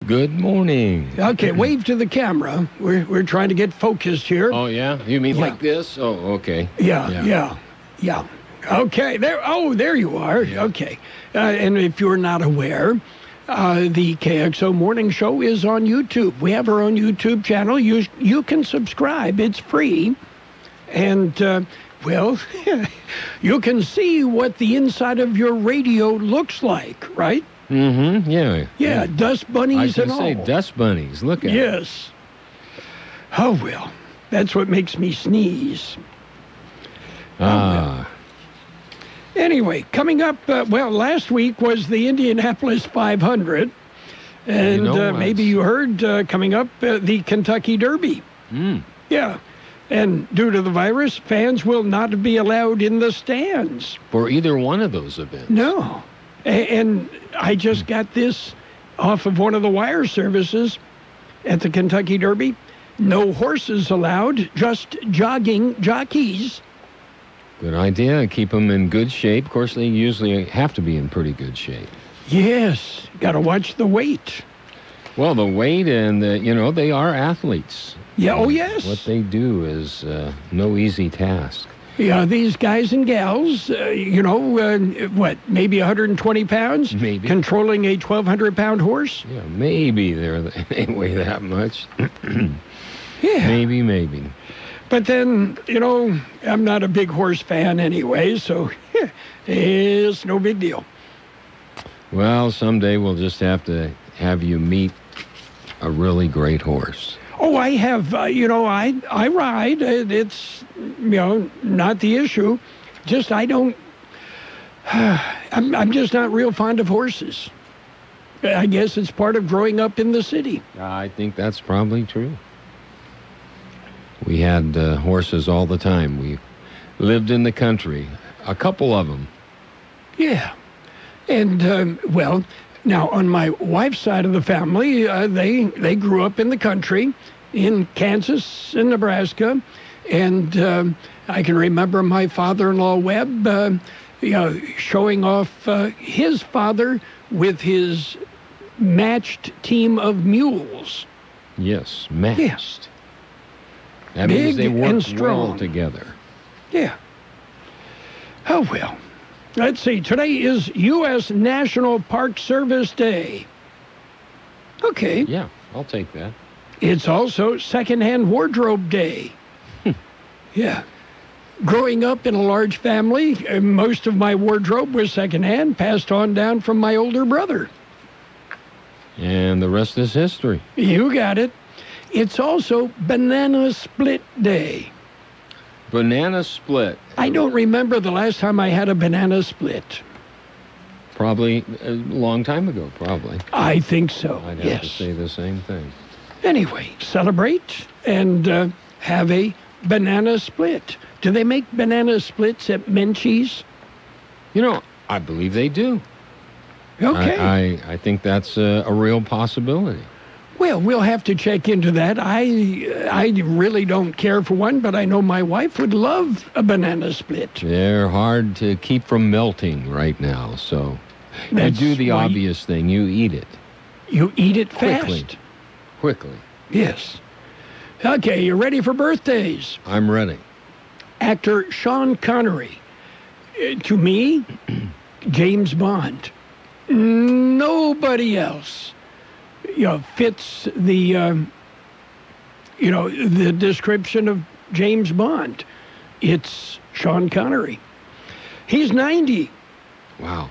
Good morning. Okay, wave to the camera. We're trying to get focused here. Oh, yeah? You mean like this? Oh, okay. Yeah. Okay, there you are. Yeah. Okay. And if you're not aware, the KXO Morning Show is on YouTube. We have our own YouTube channel. You can subscribe. It's free. And, you can see what the inside of your radio looks like, right? Mm-hmm, yeah. Yeah, dust bunnies and all. I can say dust bunnies. Look at it. Yes. Oh, well, that's what makes me sneeze. Anyway, coming up, last week was the Indianapolis 500. And maybe you heard coming up the Kentucky Derby. Yeah. And due to the virus, fans will not be allowed in the stands. For either one of those events. No. And I just got this off of one of the wire services at the Kentucky Derby. No horses allowed, just jogging jockeys. Good idea. Keep them in good shape. Of course, they usually have to be in pretty good shape. Yes. Got to watch the weight. Well, the weight and, they are athletes. Yeah, oh, yes. What they do is no easy task. Yeah, these guys and gals, maybe 120 pounds? Maybe. Controlling a 1,200-pound horse? Yeah, maybe they weigh that much. Yeah. Maybe. But then, I'm not a big horse fan anyway, so it's no big deal. Well, someday we'll just have to have you meet a really great horse. Oh, I have, I ride. It's, not the issue. Just, I'm just not real fond of horses. I guess it's part of growing up in the city. I think that's probably true. We had horses all the time. We lived in the country, a couple of them. Yeah. And, now, on my wife's side of the family, they grew up in the country, in Kansas and Nebraska, and I can remember my father-in-law, Webb, showing off his father with his matched team of mules. Yes, matched. Yes. That Big means they work and strong. well together. Yeah. Oh, well. Let's see. Today is U.S. National Park Service Day. Okay. Yeah, I'll take that. It's also Secondhand Wardrobe Day. Yeah. Growing up in a large family, most of my wardrobe was secondhand, passed on down from my older brother. And the rest is history. You got it. It's also Banana Split Day. Banana split. I don't remember the last time I had a banana split. Probably a long time ago, probably. I think so, I'd have yes. to say the same thing. Anyway, celebrate and have a banana split. Do they make banana splits at Menchie's? I believe they do. Okay. I think that's a real possibility. Well, we'll have to check into that. I really don't care for one, but I know my wife would love a banana split. They're hard to keep from melting right now, so you do the obvious thing. You eat it. You eat it fast. Quickly. Yes. Okay, you ready for birthdays? I'm ready. Actor Sean Connery. To me, James Bond. Nobody else fits the description of James Bond. It's Sean Connery. He's 90. Wow.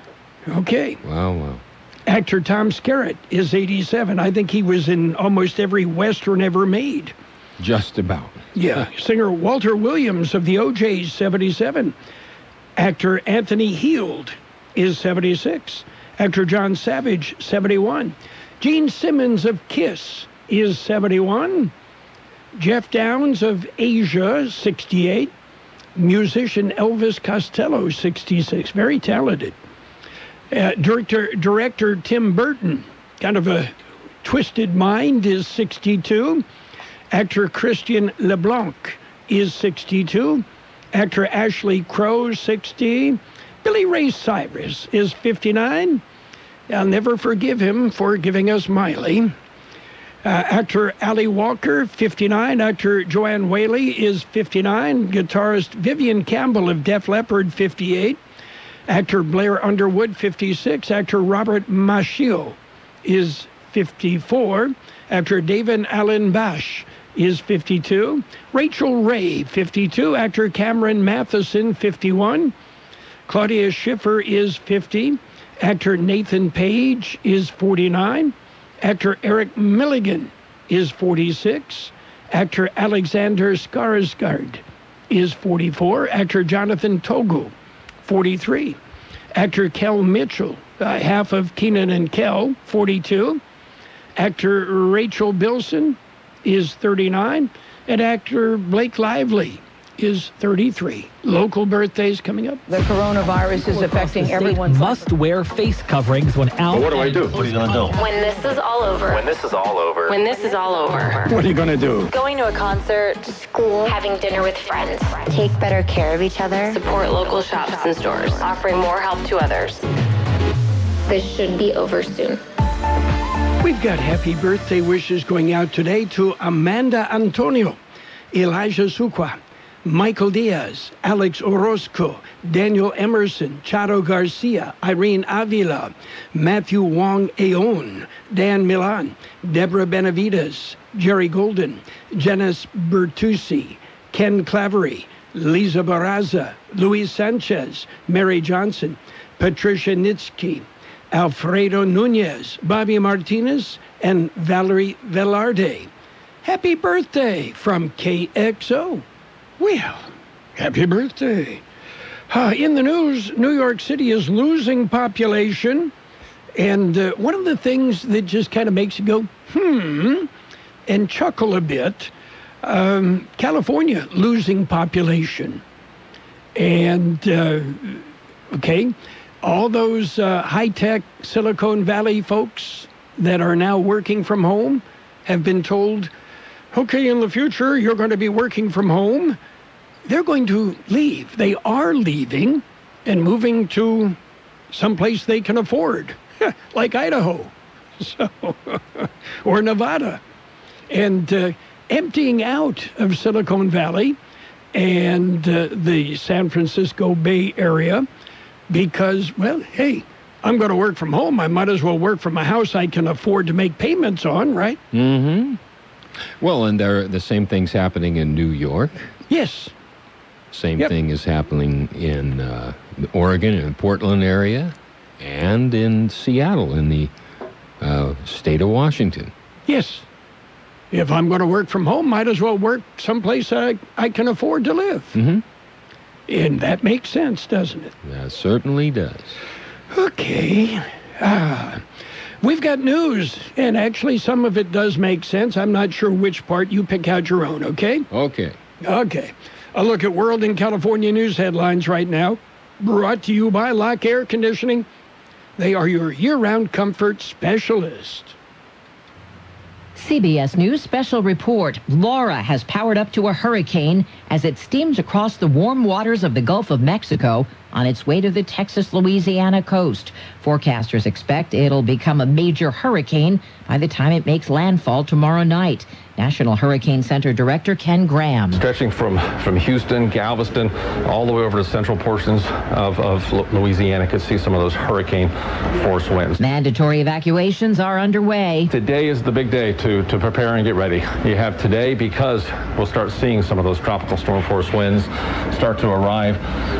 Okay. Wow. Actor Tom Skerritt is 87. I think he was in almost every Western ever made. Just about. Yeah. Singer Walter Williams of the OJs, 77. Actor Anthony Heald is 76. Actor John Savage, 71. Gene Simmons of Kiss is 71. Jeff Downs of Asia, 68. Musician Elvis Costello, 66. Very talented. Director Tim Burton, kind of a twisted mind, is 62. Actor Christian LeBlanc is 62. Actor Ashley Crow, 60. Billy Ray Cyrus is 59. I'll never forgive him for giving us Miley. Actor Ali Walker, 59. Actor Joanne Whaley is 59. Guitarist Vivian Campbell of Def Leppard, 58. Actor Blair Underwood, 56. Actor Robert Machio is 54. Actor David Allen Bash is 52. Rachel Ray, 52. Actor Cameron Matheson, 51. Claudia Schiffer is 50. Actor Nathan Page is 49. Actor Eric Milligan is 46. Actor Alexander Skarsgård is 44. Actor Jonathan Togo, 43. Actor Kel Mitchell, half of Kenan and Kel, 42. Actor Rachel Bilson is 39. And actor Blake Lively is 33. Local birthdays coming up. The coronavirus is affecting everyone. Must wear face coverings when out. What do I do? What are you going to do? When this is all over. When this is all over. When this is all over. What are you going to do? Going to a concert. School, having dinner with friends, take better care of each other, Support local shops and stores. Offering more help to others. this should be over soon. We've got happy birthday wishes going out today to Amanda Antonio, Elijah Suqua, Michael Diaz, Alex Orozco, Daniel Emerson, Charo Garcia, Irene Avila, Matthew Wong Aon, Dan Milan, Deborah Benavides, Jerry Golden, Janice Bertucci, Ken Clavery, Lisa Barraza, Luis Sanchez, Mary Johnson, Patricia Nitsky, Alfredo Nunez, Bobby Martinez, and Valerie Velarde. Happy birthday from KXO. Well, happy birthday. In the news, New York City is losing population. And one of the things that just kind of makes you go, and chuckle a bit, California losing population. And, okay, all those high-tech Silicon Valley folks that are now working from home have been told, okay, in the future, you're going to be working from home. They're going to leave. They are leaving and moving to someplace they can afford, like Idaho, or Nevada, and emptying out of Silicon Valley and the San Francisco Bay Area because, well, hey, I'm going to work from home. I might as well work from a house I can afford to make payments on, right? Mm-hmm. Well, and the same thing's happening in New York. Yes. Same thing is happening in Oregon and Portland area and in Seattle in the state of Washington. Yes. If I'm going to work from home, might as well work someplace I can afford to live. Mm-hmm. And that makes sense, doesn't it? That certainly does. Okay. We've got news, and actually some of it does make sense. I'm not sure which part. You pick out your own, okay? Okay. Okay. A look at World and California news headlines right now. Brought to you by Lock Air Conditioning. They are your year-round comfort specialist. CBS News special report. Laura has powered up to a hurricane as it steams across the warm waters of the Gulf of Mexico on its way to the Texas-Louisiana coast. Forecasters expect it'll become a major hurricane by the time it makes landfall tomorrow night. National Hurricane Center Director Ken Graham. Stretching from Houston, Galveston, all the way over to central portions of Louisiana, could see some of those hurricane force winds. Mandatory evacuations are underway. Today is the big day to prepare and get ready. You have today because we'll start seeing some of those tropical storm force winds start to arrive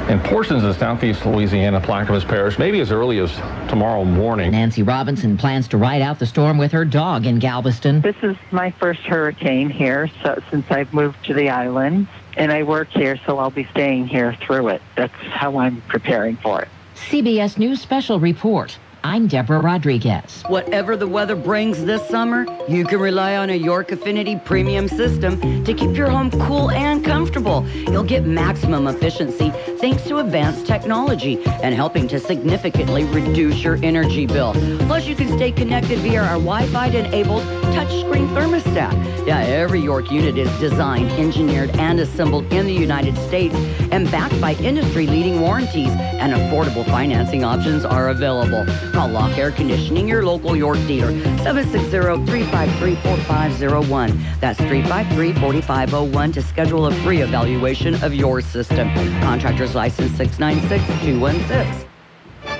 in portions of southeast Louisiana, Plaquemines Parish, maybe as early as tomorrow morning. Nancy Robinson plans to ride out the storm with her dog in Galveston. This is my first hurricane here since I've moved to the islands, and I work here, so I'll be staying here through it. That's how I'm preparing for it. CBS News special report. I'm Deborah Rodriguez. Whatever the weather brings this summer, you can rely on a York Affinity premium system to keep your home cool and comfortable. You'll get maximum efficiency thanks to advanced technology and helping to significantly reduce your energy bill. Plus, you can stay connected via our Wi-Fi-enabled touchscreen thermostat. Yeah, every York unit is designed, engineered, and assembled in the United States and backed by industry-leading warranties, and affordable financing options are available. Call Lock Air Conditioning, your local York dealer, 760-353-4501. That's 353-4501 to schedule a free evaluation of your system. Contractor's license 696-216.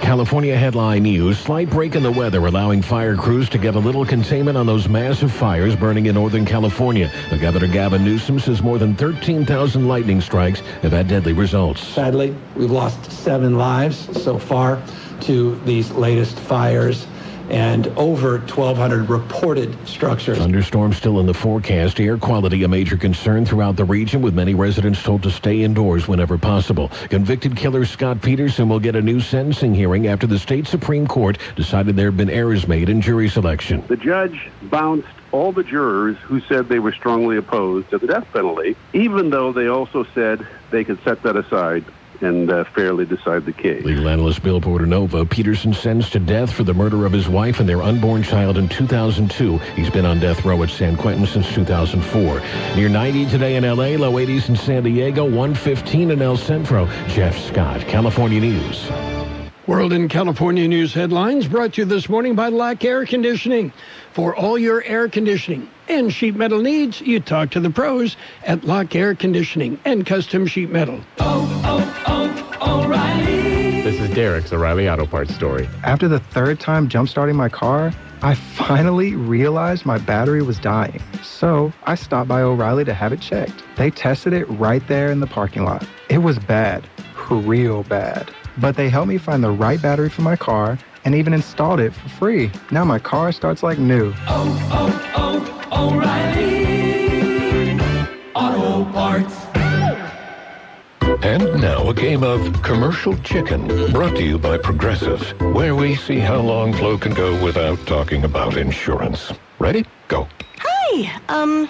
California headline news. Slight break in the weather allowing fire crews to get a little containment on those massive fires burning in Northern California. The Governor Gavin Newsom says more than 13,000 lightning strikes have had deadly results. Sadly, we've lost 7 lives so far to these latest fires and over 1,200 reported structures. Thunderstorms still in the forecast. Air quality a major concern throughout the region, with many residents told to stay indoors whenever possible. Convicted killer Scott Peterson will get a new sentencing hearing after the state Supreme Court decided there had been errors made in jury selection. The judge bounced all the jurors who said they were strongly opposed to the death penalty, even though they also said they could set that aside and fairly decide the case. Legal analyst Bill Portanova. Peterson sentenced to death for the murder of his wife and their unborn child in 2002. He's been on death row at San Quentin since 2004. Near 90 today in L.A., low 80s in San Diego, 115 in El Centro. Jeff Scott, California News. World and California News headlines brought to you this morning by Lock Air Conditioning. For all your air conditioning and sheet metal needs, you talk to the pros at Lock Air Conditioning and Custom Sheet Metal. O'Reilly. This is Derek's O'Reilly Auto Parts story. After the 3rd time jump-starting my car, I finally realized my battery was dying. So I stopped by O'Reilly to have it checked. They tested it right there in the parking lot. It was bad, real bad. But they helped me find the right battery for my car and even installed it for free. Now my car starts like new. O'Reilly Auto Parts. And now a game of Commercial Chicken, brought to you by Progressive, where we see how long Flo can go without talking about insurance. Ready? Go. Hi.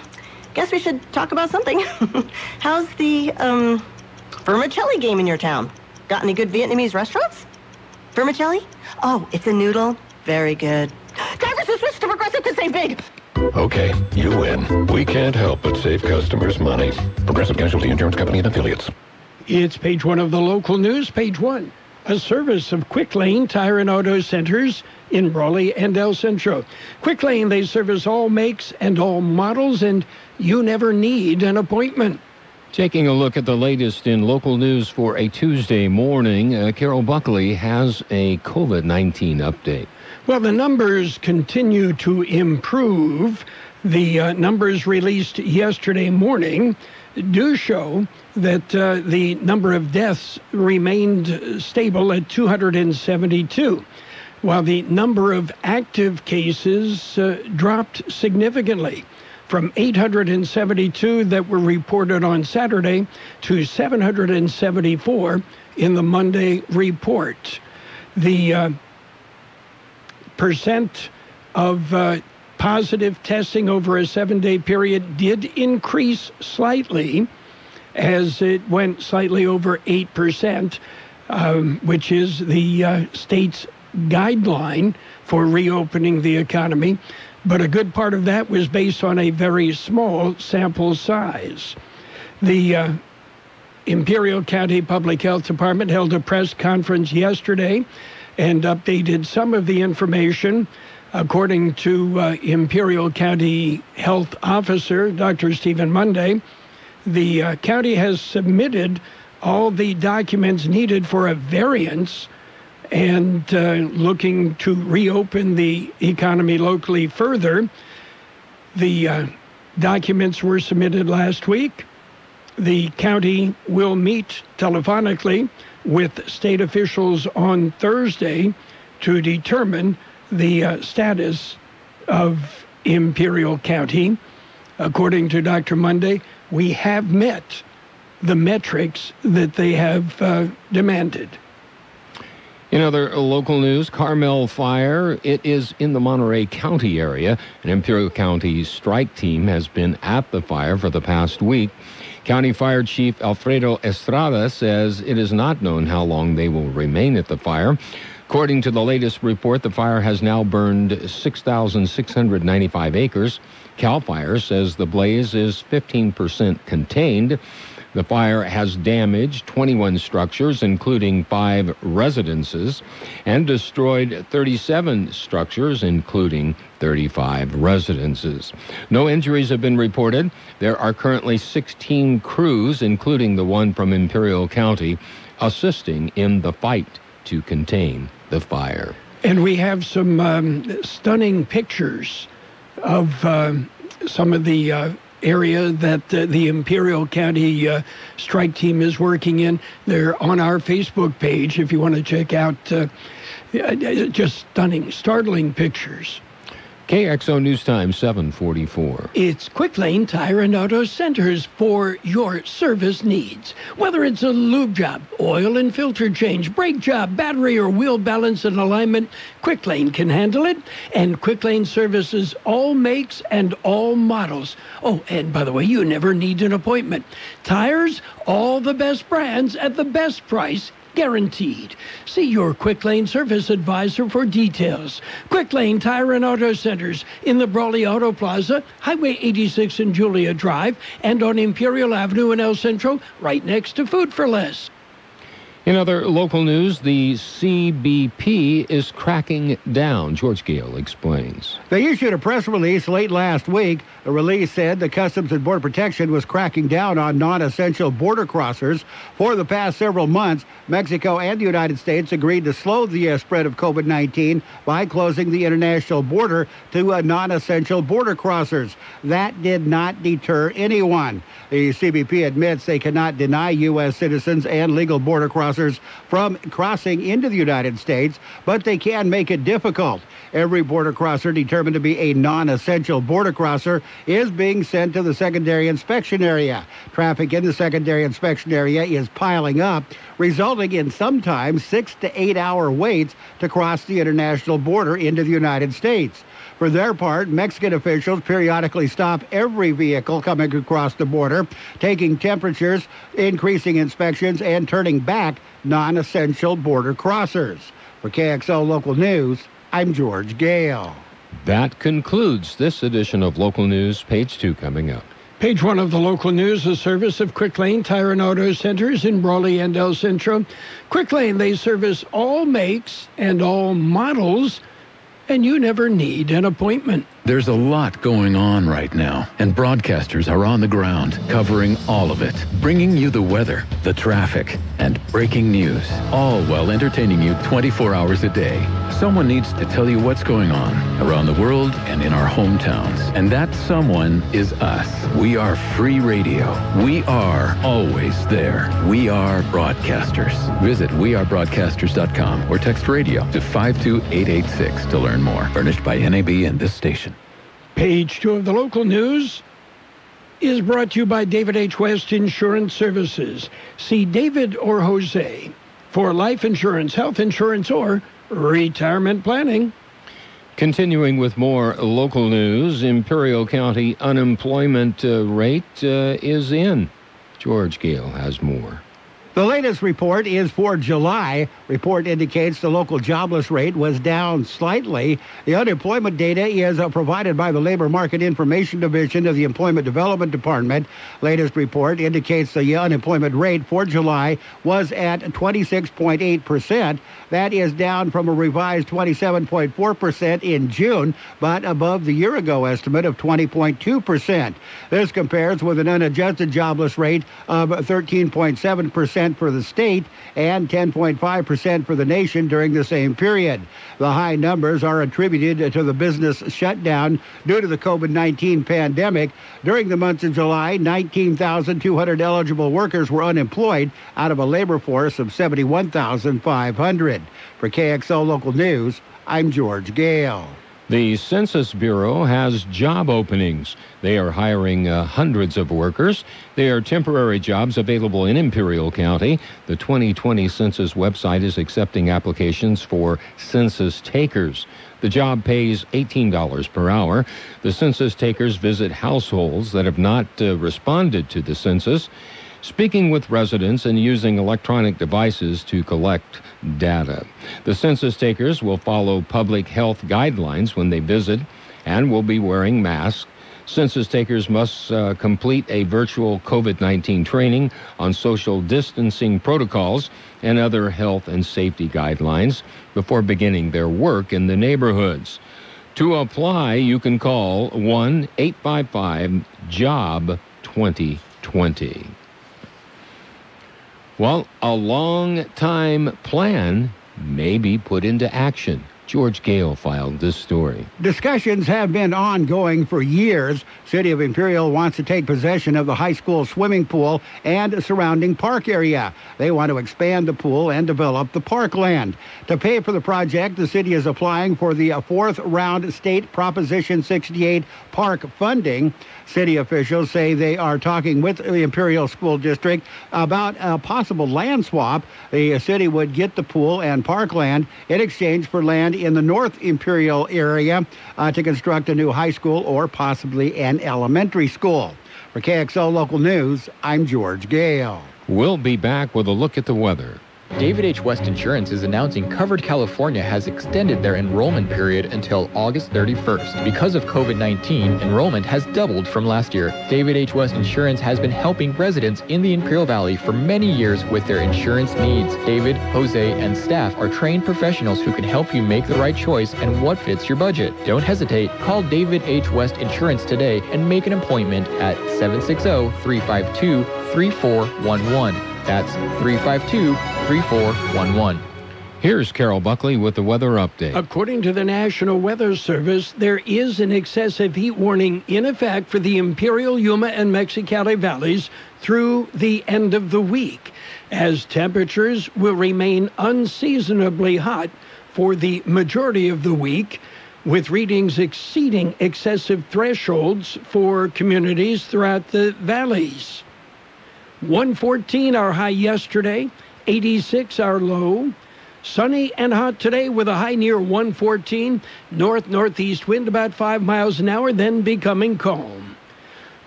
Guess we should talk about something. How's the, vermicelli game in your town? Got any good Vietnamese restaurants? Vermicelli? Oh, it's a noodle. Very good. Drivers who switch to Progressive to save big. Okay, you win. We can't help but save customers money. Progressive Casualty Insurance Company and Affiliates. It's page 1 of the local news. Page 1. A service of Quick Lane Tire and Auto Centers in Brawley and El Centro. Quick Lane, they service all makes and all models, and you never need an appointment. Taking a look at the latest in local news for a Tuesday morning, Carroll Buckley has a COVID-19 update. Well, the numbers continue to improve. The numbers released yesterday morning do show that the number of deaths remained stable at 272, while the number of active cases dropped significantly from 872 that were reported on Saturday to 774 in the Monday report. The percent of positive testing over a 7-day period did increase slightly, as it went slightly over 8%, which is the state's guideline for reopening the economy. But a good part of that was based on a very small sample size. The Imperial County Public Health Department held a press conference yesterday and updated some of the information. According to Imperial County Health Officer Dr. Stephen Monday, the county has submitted all the documents needed for a variance and looking to reopen the economy locally further. The documents were submitted last week. The county will meet telephonically with state officials on Thursday to determine the status of Imperial County. According to Dr. Monday, we have met the metrics that they have demanded. In other local news, Carmel fire, it is in the Monterey County area. An Imperial County strike team has been at the fire for the past week. County Fire Chief Alfredo Estrada says it is not known how long they will remain at the fire. According to the latest report, the fire has now burned 6,695 acres. CAL FIRE says the blaze is 15% contained. The fire has damaged 21 structures, including 5 residences, and destroyed 37 structures, including 35 residences. No injuries have been reported. There are currently 16 crews, including the one from Imperial County, assisting in the fight to contain the fire. And we have some stunning pictures of some of the area that the Imperial County strike team is working in. They're on our Facebook page if you want to check out just stunning, startling pictures. KXO News Time 7:44. It's Quick Lane Tire and Auto Centers for your service needs. Whether it's a lube job, oil and filter change, brake job, battery or wheel balance and alignment, Quick Lane can handle it. And Quick Lane services all makes and all models. Oh, and by the way, you never need an appointment. Tires, all the best brands at the best price. Guaranteed. See your Quick Lane service advisor for details. Quick Lane Tire and Auto Centers in the Brawley Auto Plaza, Highway 86 and Julia Drive, and on Imperial Avenue in El Centro, right next to Food for Less. In other local news, the CBP is cracking down. George Gale explains. They issued a press release late last week. The release said the Customs and Border Protection was cracking down on non-essential border crossers. For the past several months, Mexico and the United States agreed to slow the spread of COVID-19 by closing the international border to non-essential border crossers. That did not deter anyone. The CBP admits they cannot deny U.S. citizens and legal border crossers from crossing into the United States, but they can make it difficult. Every border crosser determined to be a non-essential border crosser is being sent to the secondary inspection area. Traffic in the secondary inspection area is piling up, resulting in sometimes 6 to 8 hour waits to cross the international border into the United States. For their part, Mexican officials periodically stop every vehicle coming across the border, taking temperatures, increasing inspections, and turning back non-essential border crossers. For KXO Local News, I'm George Gale. That concludes this edition of Local News. Page 2 coming up. Page 1 of the local news, a service of Quick Lane Tire and Auto Centers in Brawley and El Centro. Quick Lane, they service all makes and all models, and you never need an appointment. There's a lot going on right now, and broadcasters are on the ground covering all of it, bringing you the weather, the traffic, and breaking news, all while entertaining you 24 hours a day. Someone needs to tell you what's going on around the world and in our hometowns, and that someone is us. We are free radio. We are always there. We are broadcasters. Visit wearebroadcasters.com or text radio to 52886 to learn more. Furnished by NAB and this station. Page 2 of the local news is brought to you by David H. West Insurance Services. See David or Jose for life insurance, health insurance, or retirement planning. Continuing with more local news, Imperial County unemployment rate is in. George Gale has more. The latest report is for July. Report indicates the local jobless rate was down slightly. The unemployment data is provided by the Labor Market Information Division of the Employment Development Department. Latest report indicates the unemployment rate for July was at 26.8%. That is down from a revised 27.4% in June, but above the year-ago estimate of 20.2%. This compares with an unadjusted jobless rate of 13.7% for the state and 10.5% for the nation during the same period. The high numbers are attributed to the business shutdown due to the COVID-19 pandemic. During the months of July, 19,200 eligible workers were unemployed out of a labor force of 71,500. For KXO Local News, I'm George Gale. The Census Bureau has job openings. They are hiring hundreds of workers. They are temporary jobs available in Imperial County. The 2020 Census website is accepting applications for census takers. The job pays $18 per hour. The census takers visit households that have not responded to the census, speaking with residents and using electronic devices to collect data. The census takers will follow public health guidelines when they visit and will be wearing masks. Census takers must complete a virtual COVID-19 training on social distancing protocols and other health and safety guidelines before beginning their work in the neighborhoods. To apply, you can call 1-855-JOB-2020. Well, a long-time plan may be put into action. George Gale filed this story. Discussions have been ongoing for years. City of Imperial wants to take possession of the high school swimming pool and surrounding park area. They want to expand the pool and develop the parkland. To pay for the project, the city is applying for the fourth round state Proposition 68 park funding. City officials say they are talking with the Imperial School District about a possible land swap. The city would get the pool and parkland in exchange for land in the North Imperial area to construct a new high school or possibly an elementary school. For KXO Local News, I'm George Gale. We'll be back with a look at the weather. David H. West Insurance is announcing Covered California has extended their enrollment period until August 31st. Because of COVID-19, enrollment has doubled from last year. David H. West Insurance has been helping residents in the Imperial Valley for many years with their insurance needs. David, Jose, and staff are trained professionals who can help you make the right choice and what fits your budget. Don't hesitate. Call David H. West Insurance today and make an appointment at 760-352-3411. That's 352-3411. Here's Carroll Buckley with the weather update. According to the National Weather Service, there is an excessive heat warning in effect for the Imperial, Yuma, and Mexicali valleys through the end of the week, as temperatures will remain unseasonably hot for the majority of the week, with readings exceeding excessive thresholds for communities throughout the valleys. 114 our high yesterday, 86 our low. Sunny and hot today with a high near 114. North-northeast wind about 5 miles an hour, then becoming calm.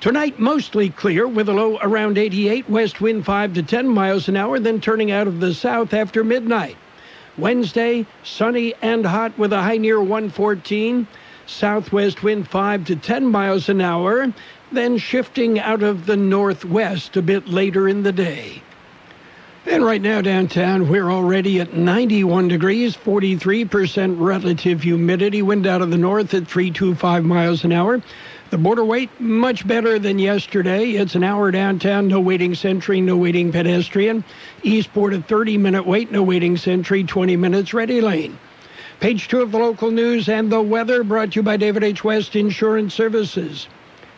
Tonight, mostly clear with a low around 88. West wind 5 to 10 miles an hour, then turning out of the south after midnight. Wednesday, sunny and hot with a high near 114. Southwest wind 5 to 10 miles an hour, then shifting out of the northwest a bit later in the day. And right now downtown, we're already at 91 degrees, 43% relative humidity, wind out of the north at 325 miles an hour. The border wait, much better than yesterday. It's an hour downtown, no waiting sentry, no waiting pedestrian. Eastport, a 30-minute wait, no waiting sentry, 20 minutes ready lane. Page 2 of the local news and the weather brought to you by David H. West Insurance Services.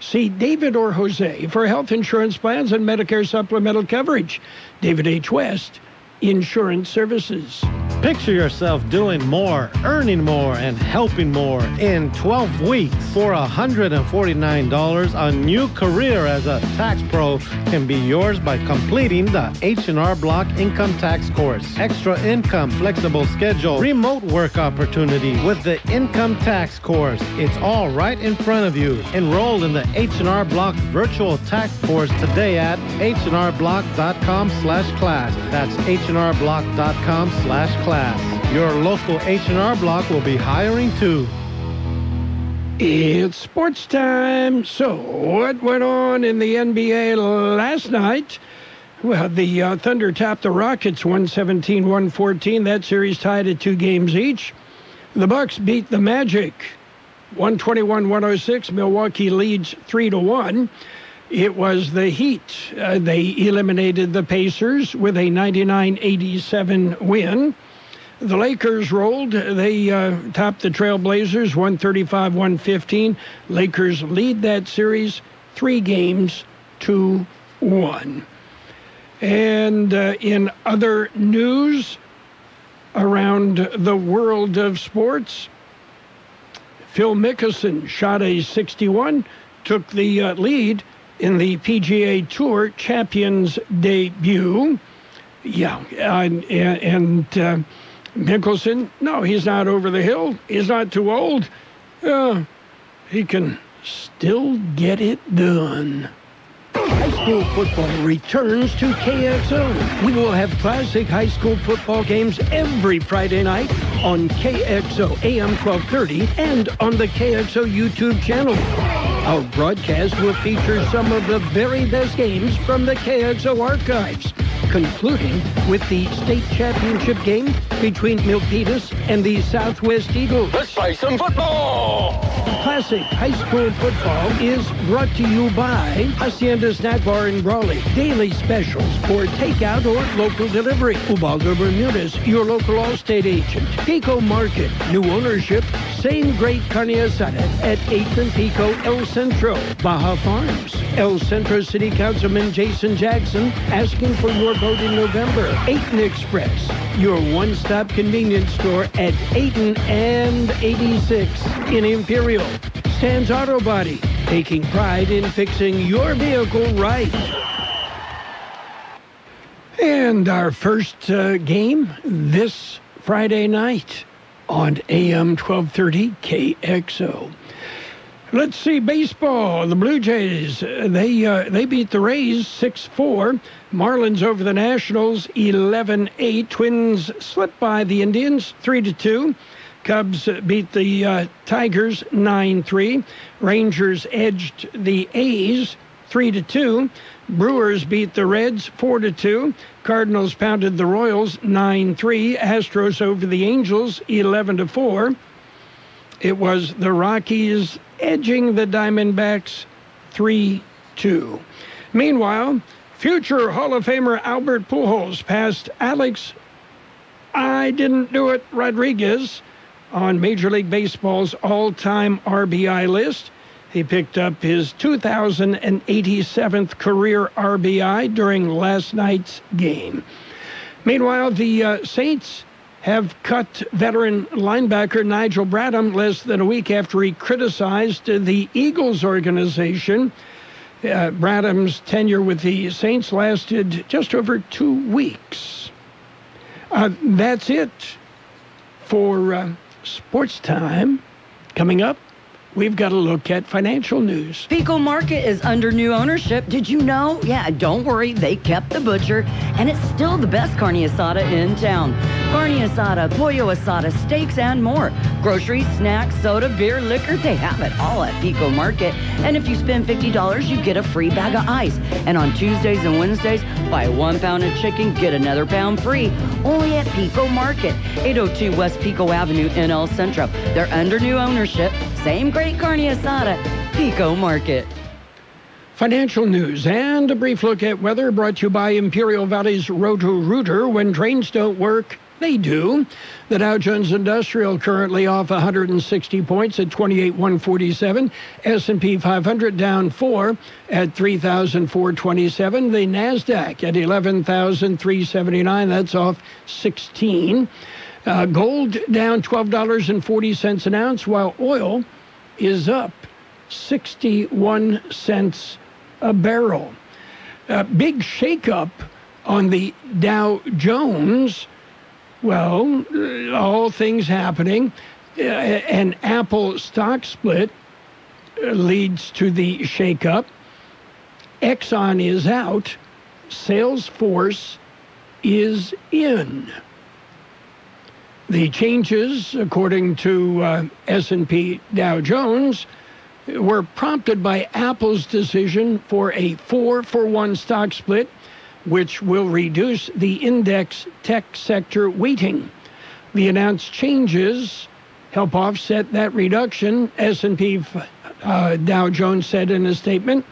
See David or Jose for health insurance plans and Medicare supplemental coverage. David H. West Insurance Services. Picture yourself doing more, earning more, and helping more in 12 weeks. For $149, a new career as a tax pro can be yours by completing the H&R Block Income Tax course. Extra income, flexible schedule, remote work opportunity with the Income Tax course. It's all right in front of you. Enroll in the H&R Block virtual tax course today at hrblock.com/class. That's hrblock.com/class. Your local H&R Block will be hiring too. It's sports time. So, what went on in the NBA last night? Well, the Thunder topped the Rockets 117-114. That series tied at 2 games each. The Bucks beat the Magic 121-106. Milwaukee leads 3-1. It was the Heat. They eliminated the Pacers with a 99-87 win. The Lakers rolled. They topped the Trailblazers 135-115. Lakers lead that series 3-1. And in other news around the world of sports, Phil Mickelson shot a 61, took the lead in the PGA Tour Champions debut. Yeah, and Mickelson, no, he's not over the hill. He's not too old. He can still get it done. High school football returns to KXO. We will have classic high school football games every Friday night on KXO AM 1230 and on the KXO YouTube channel. Our broadcast will feature some of the very best games from the Kxo archives, concluding with the state championship game between Milpitas and the Southwest Eagles. Let's play some football! Classic high school football is brought to you by Hacienda Snack Bar in Brawley. Daily specials for takeout or local delivery. Ubaldo Bermudez, your local Allstate agent. Pico Market, new ownership, same great carne asada at 8th and Pico El Centro. Baja Farms, El Centro City Councilman Jason Jackson asking for your vote in November. Ayton Express, your one-stop convenience store at Ayton and 86 in Imperial. Stan's Auto Body, taking pride in fixing your vehicle right. And our first game this Friday night on AM 1230 KXO. Let's see, baseball. The Blue Jays, they beat the Rays 6-4. Marlins over the Nationals 11-8. Twins slipped by the Indians 3-2. Cubs beat the Tigers 9-3. Rangers edged the A's 3-2. Brewers beat the Reds 4-2. Cardinals pounded the Royals 9-3. Astros over the Angels 11-4. It was the Rockies edging the Diamondbacks 3-2. Meanwhile, future Hall of Famer Albert Pujols passed Alex "I didn't do it" Rodriguez on Major League Baseball's all-time RBI list. He picked up his 2087th career RBI during last night's game. Meanwhile, the Saints have cut veteran linebacker Nigel Bradham less than a week after he criticized the Eagles organization. Bradham's tenure with the Saints lasted just over 2 weeks. That's it for Sports Time. Coming up, we've got a look at financial news. Pico Market is under new ownership. Did you know? Yeah, don't worry. They kept the butcher, and it's still the best carne asada in town. Carne asada, pollo asada, steaks, and more. Groceries, snacks, soda, beer, liquor, they have it all at Pico Market. And if you spend $50, you get a free bag of ice. And on Tuesdays and Wednesdays, buy 1 pound of chicken, get another pound free. Only at Pico Market, 802 West Pico Avenue in El Centro. They're under new ownership. Same great carne asada, Pico Market. Financial news and a brief look at weather brought to you by Imperial Valley's Roto Rooter. When trains don't work, they do. The Dow Jones Industrial currently off 160 points at 28,147. S&P 500 down 4 at 3,427. The NASDAQ at 11,379. That's off 16. Gold down $12.40 an ounce, while oil is up 61 cents a barrel. Big shakeup on the Dow Jones. Well, all things happening. An Apple stock split leads to the shakeup. Exxon is out. Salesforce is in. The changes, according to S&P Dow Jones, were prompted by Apple's decision for a 4-for-1 stock split, which will reduce the index tech sector weighting. The announced changes help offset that reduction, S&P Dow Jones said in a statement.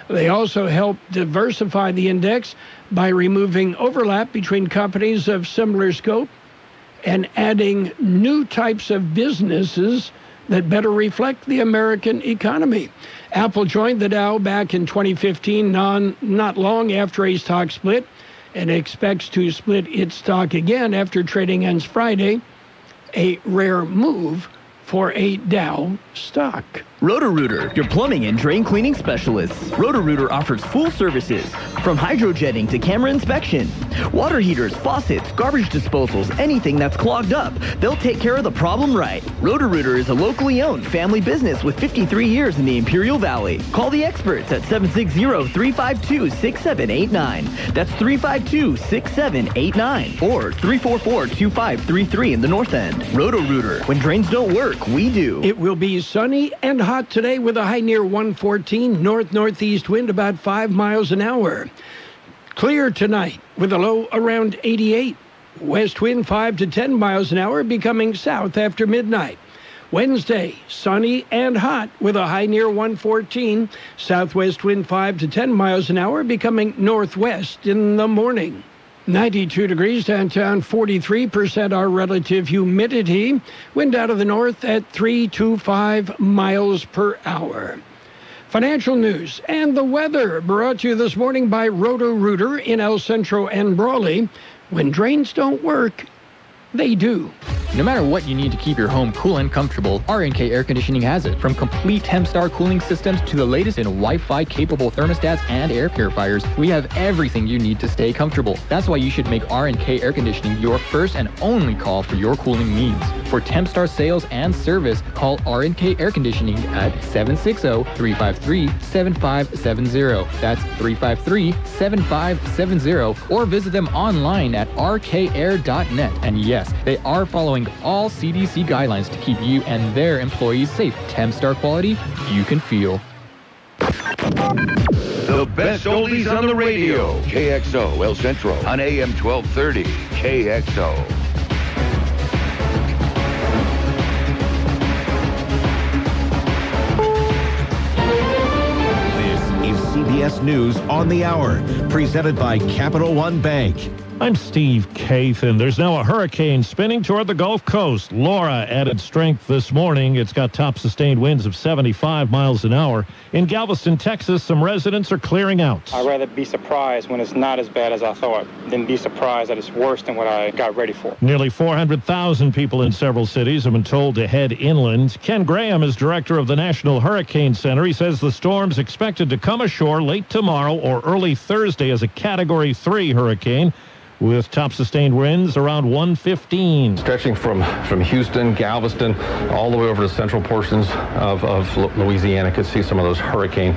They also help diversify the index by removing overlap between companies of similar scope and adding new types of businesses that better reflect the American economy. Apple joined the Dow back in 2015, not long after a stock split, and expects to split its stock again after trading ends Friday, a rare move for a Dow stock. Roto Rooter, your plumbing and drain cleaning specialists. Roto Rooter offers full services, from hydrojetting to camera inspection. Water heaters, faucets, garbage disposals, anything that's clogged up. They'll take care of the problem right. Roto Rooter is a locally owned family business with 53 years in the Imperial Valley. Call the experts at 760-352-6789. That's 352-6789. Or 344-2533 in the North End. Roto Rooter. When drains don't work, we do. It will be sunny and hot hot today with a high near 114, north-northeast wind about 5 miles an hour. Clear tonight with a low around 88. West wind 5 to 10 miles an hour, becoming south after midnight. Wednesday, sunny and hot with a high near 114. Southwest wind 5 to 10 miles an hour, becoming northwest in the morning. 92 degrees downtown, 43% our relative humidity. Wind out of the north at 3 to 5 miles per hour. Financial news and the weather brought to you this morning by Roto Rooter in El Centro and Brawley. When drains don't work, they do. No matter what you need to keep your home cool and comfortable, R&K Air Conditioning has it. From complete 10-star cooling systems to the latest in Wi-Fi capable thermostats and air purifiers, we have everything you need to stay comfortable. That's why you should make R&K Air Conditioning your first and only call for your cooling needs. For 10-star sales and service, call R&K Air Conditioning at 760-353-7570. That's 353-7570. Or visit them online at rkair.net. And yes, they are following all CDC guidelines to keep you and their employees safe. 10-star quality you can feel. The best oldies on the radio. KXO El Centro on AM 1230. KXO. This is CBS News on the Hour, presented by Capital One Bank. I'm Steve Kathan. There's now a hurricane spinning toward the Gulf Coast. Laura added strength this morning. It's got top sustained winds of 75 miles an hour. In Galveston, Texas, some residents are clearing out. I'd rather be surprised when it's not as bad as I thought than be surprised that it's worse than what I got ready for. Nearly 400,000 people in several cities have been told to head inland. Ken Graham is director of the National Hurricane Center. He says the storm's expected to come ashore late tomorrow or early Thursday as a Category 3 hurricane, with top sustained winds around 115. Stretching from Houston, Galveston, all the way over to central portions of Louisiana, could see some of those hurricane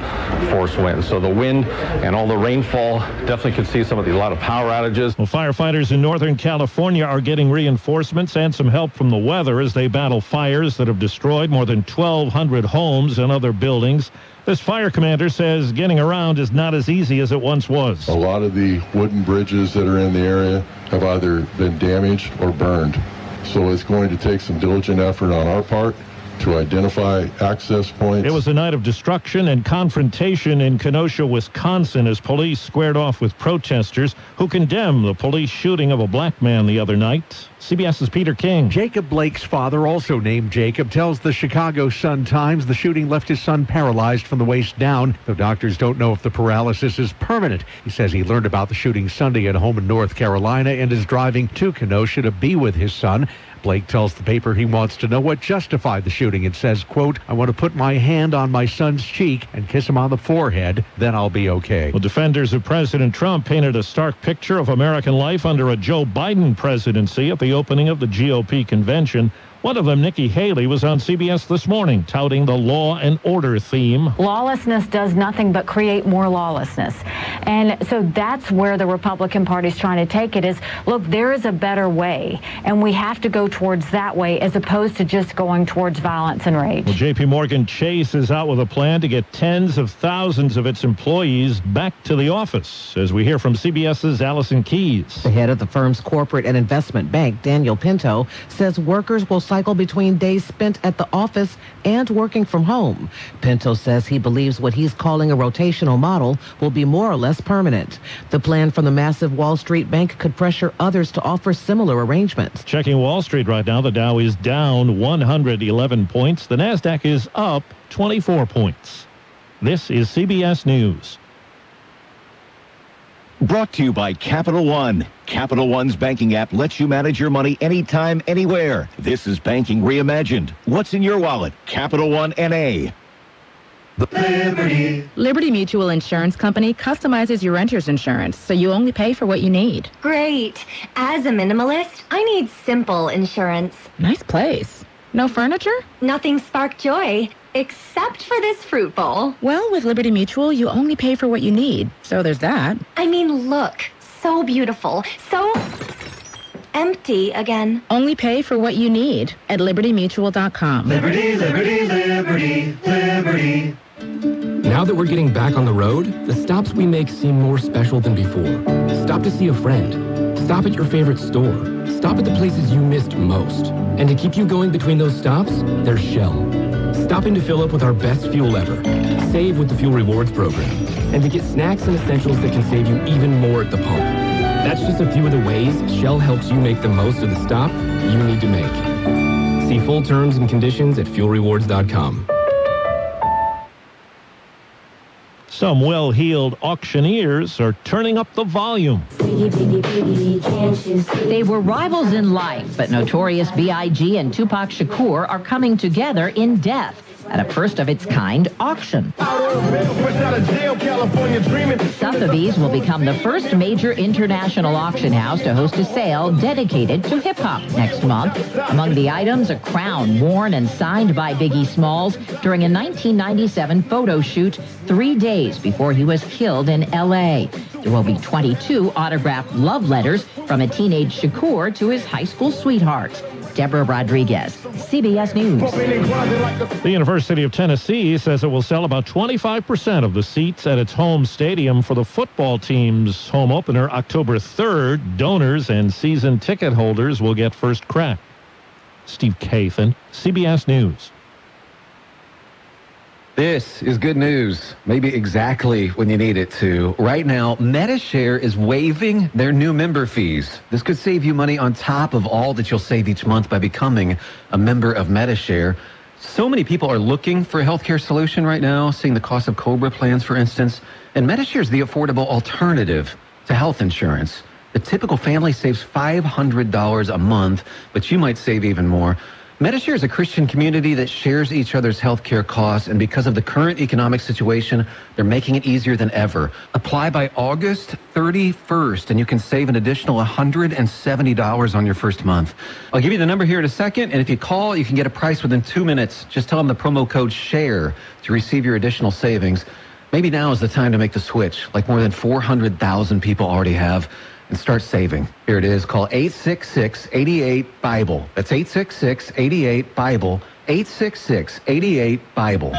force winds. So the wind and all the rainfall definitely could see a lot of power outages. Well, firefighters in Northern California are getting reinforcements and some help from the weather as they battle fires that have destroyed more than 1,200 homes and other buildings. This fire commander says getting around is not as easy as it once was. A lot of the wooden bridges that are in the area have either been damaged or burned. So it's going to take some diligent effort on our part to identify access points. It was a night of destruction and confrontation in Kenosha, Wisconsin, as police squared off with protesters who condemned the police shooting of a black man the other night. CBS's Peter King. Jacob Blake's father, also named Jacob, tells the Chicago Sun-Times the shooting left his son paralyzed from the waist down, though doctors don't know if the paralysis is permanent. He says he learned about the shooting Sunday at home in North Carolina and is driving to Kenosha to be with his son. Blake tells the paper he wants to know what justified the shooting and says, quote, "I want to put my hand on my son's cheek and kiss him on the forehead, then I'll be okay." Well, defenders of President Trump painted a stark picture of American life under a Joe Biden presidency at the opening of the GOP convention. One of them, Nikki Haley, was on CBS this morning touting the law and order theme. Lawlessness does nothing but create more lawlessness. And so that's where the Republican Party's trying to take it is, look, there is a better way, and we have to go towards that way as opposed to just going towards violence and rage. Well, J.P. Morgan Chase is out with a plan to get tens of thousands of its employees back to the office, as we hear from CBS's Allison Keyes. The head of the firm's corporate and investment bank, Daniel Pinto, says workers will cycle between days spent at the office and working from home. Pinto says he believes what he's calling a rotational model will be more or less permanent. The plan from the massive Wall Street bank could pressure others to offer similar arrangements. Checking Wall Street right now, the Dow is down 111 points. The Nasdaq is up 24 points. This is CBS News. Brought to you by Capital One. Capital One's banking app lets you manage your money anytime, anywhere. This is banking reimagined. What's in your wallet? Capital One N.A. Liberty Mutual Insurance Company customizes your renter's insurance, so you only pay for what you need. Great. As a minimalist, I need simple insurance. Nice place. No furniture? Nothing spark joy, except for this fruit bowl. Well, with Liberty Mutual, you only pay for what you need, so there's that. I mean, look, so beautiful, so empty again. Only pay for what you need at libertymutual.com. Liberty, liberty, liberty, liberty. Now that we're getting back on the road, the stops we make seem more special than before. Stop to see a friend. Stop at your favorite store. Stop at the places you missed most. And to keep you going between those stops, there's Shell. Stop in to fill up with our best fuel ever. Save with the Fuel Rewards program. And to get snacks and essentials that can save you even more at the pump. That's just a few of the ways Shell helps you make the most of the stop you need to make. See full terms and conditions at fuelrewards.com. Some well-heeled auctioneers are turning up the volume. They were rivals in life, but Notorious B.I.G. and Tupac Shakur are coming together in death at a first-of-its-kind auction. Sotheby's will become the first major international auction house to host a sale dedicated to hip-hop next month. Among the items, a crown worn and signed by Biggie Smalls during a 1997 photo shoot 3 days before he was killed in L.A. There will be 22 autographed love letters from a teenage Shakur to his high school sweetheart. Deborah Rodriguez, CBS News. The University of Tennessee says it will sell about 25% of the seats at its home stadium for the football team's home opener October 3rd. Donors and season ticket holders will get first crack. Steve Kathan, CBS News. This is good news, maybe exactly when you need it to. Right now, MediShare is waiving their new member fees. This could save you money on top of all that you'll save each month by becoming a member of MediShare. So many people are looking for a healthcare solution right now, seeing the cost of COBRA plans, for instance. And MediShare is the affordable alternative to health insurance. The typical family saves $500 a month, but you might save even more. MediShare is a Christian community that shares each other's health care costs, and because of the current economic situation, they're making it easier than ever. Apply by August 31st, and you can save an additional $170 on your first month. I'll give you the number here in a second, and if you call, you can get a price within 2 minutes. Just tell them the promo code SHARE to receive your additional savings. Maybe now is the time to make the switch, like more than 400,000 people already have, and start saving. Here it is. Call 866-88-BIBLE. That's 866-88-BIBLE. 866-88-BIBLE.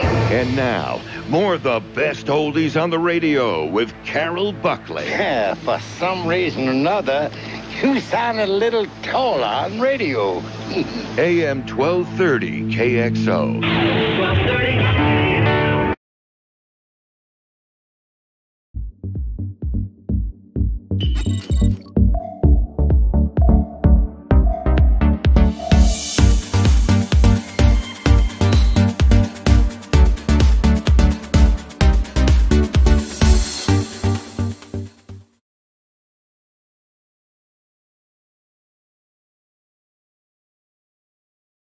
And now, more of the best oldies on the radio with Carroll Buckley. Yeah, for some reason or another, you sounded a little taller on radio. AM 1230 KXO. 1230.